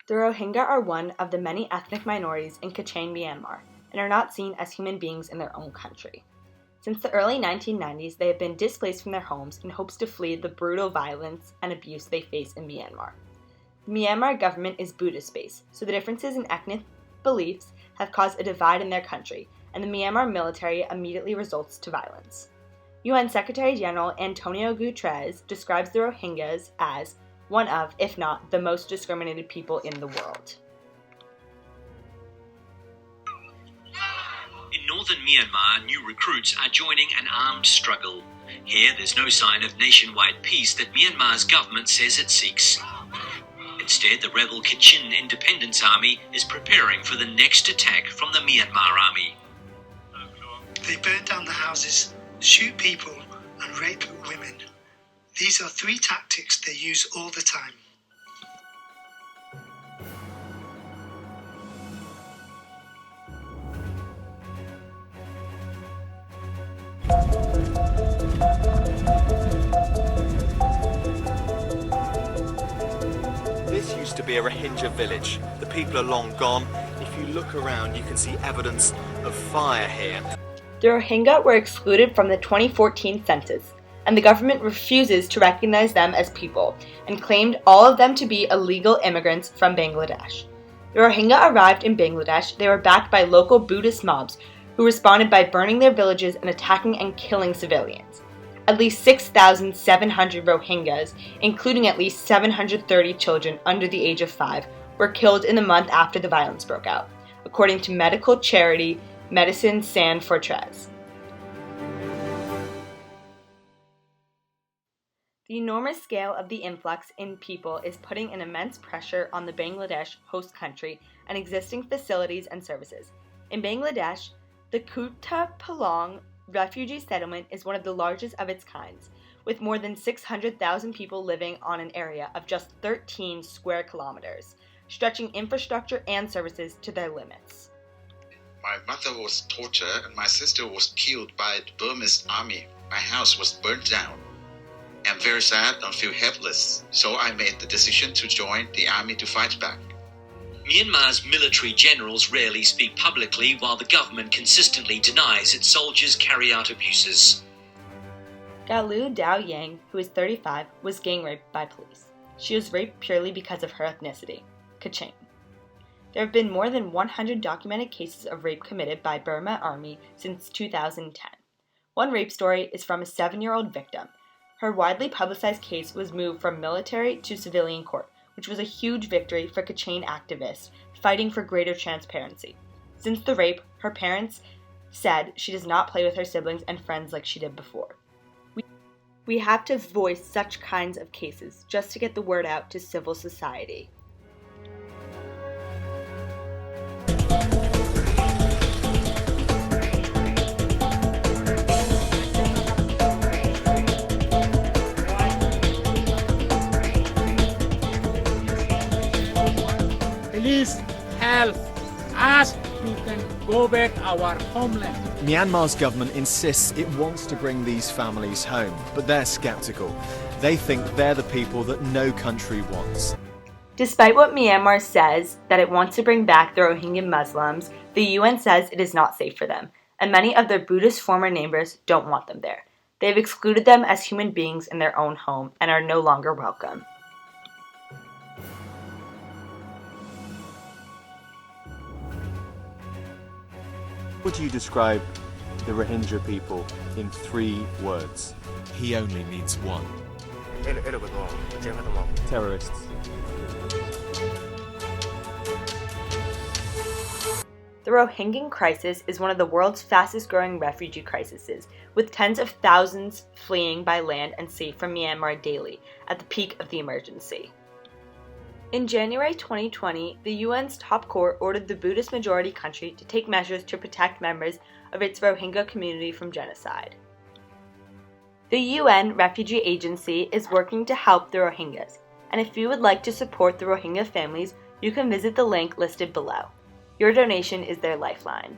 The Rohingya are one of the many ethnic minorities in Kachin, Myanmar, and are not seen as human beings in their own country. Since the early 1990s, they have been displaced from their homes in hopes to flee the brutal violence and abuse they face in Myanmar. The Myanmar government is Buddhist-based, so the differences in ethnic beliefs have caused a divide in their country, and the Myanmar military immediately resorts to violence. UN Secretary General Antonio Guterres describes the Rohingyas as one of, if not, the most discriminated people in the world. In northern Myanmar, new recruits are joining an armed struggle. Here, there's no sign of nationwide peace that Myanmar's government says it seeks. Instead, the rebel Kachin Independence Army is preparing for the next attack from the Myanmar army. They burn down the houses, shoot people, and rape women. These are three tactics they use all the time. This used to be a Rohingya village. The people are long gone. If you look around, you can see evidence of fire here. The Rohingya were excluded from the 2014 census, and the government refuses to recognize them as people and claimed all of them to be illegal immigrants from Bangladesh. The Rohingya arrived in Bangladesh. They were backed by local Buddhist mobs who responded by burning their villages and attacking and killing civilians. At least 6,700 Rohingyas, including at least 730 children under the age of 5, were killed in the month after the violence broke out, according to medical charity Medicine Sans Frontières. The enormous scale of the influx in people is putting an immense pressure on the Bangladesh host country and existing facilities and services. In Bangladesh, the Kutta Palong refugee settlement is one of the largest of its kinds, with more than 600,000 people living on an area of just 13 square kilometers, stretching infrastructure and services to their limits. My mother was tortured and my sister was killed by the Burmese army. My house was burned down. I'm very sad and feel helpless, so I made the decision to join the army to fight back. Myanmar's military generals rarely speak publicly, while the government consistently denies its soldiers carry out abuses. Galu Dao Yang, who is 35, was gang raped by police. She was raped purely because of her ethnicity, Kachin. There have been more than 100 documented cases of rape committed by Burma Army since 2010. One rape story is from a 7-year-old victim. Her widely publicized case was moved from military to civilian court, which was a huge victory for Kachin activists fighting for greater transparency. Since the rape, her parents said she does not play with her siblings and friends like she did before. We have to voice such kinds of cases just to get the word out to civil society. Please help us to can go back our homeland. Myanmar's government insists it wants to bring these families home, but they're skeptical. They think they're the people that no country wants. Despite what Myanmar says that it wants to bring back the Rohingya Muslims, the UN says it is not safe for them, and many of their Buddhist former neighbors don't want them there. They have excluded them as human beings in their own home and are no longer welcome. Would you describe the Rohingya people in 3 words? He only needs one. Terrorists. The Rohingya crisis is one of the world's fastest growing refugee crises, with tens of thousands fleeing by land and sea from Myanmar daily at the peak of the emergency. In January 2020, the UN's top court ordered the Buddhist majority country to take measures to protect members of its Rohingya community from genocide. The UN Refugee Agency is working to help the Rohingyas, and if you would like to support the Rohingya families, you can visit the link listed below. Your donation is their lifeline.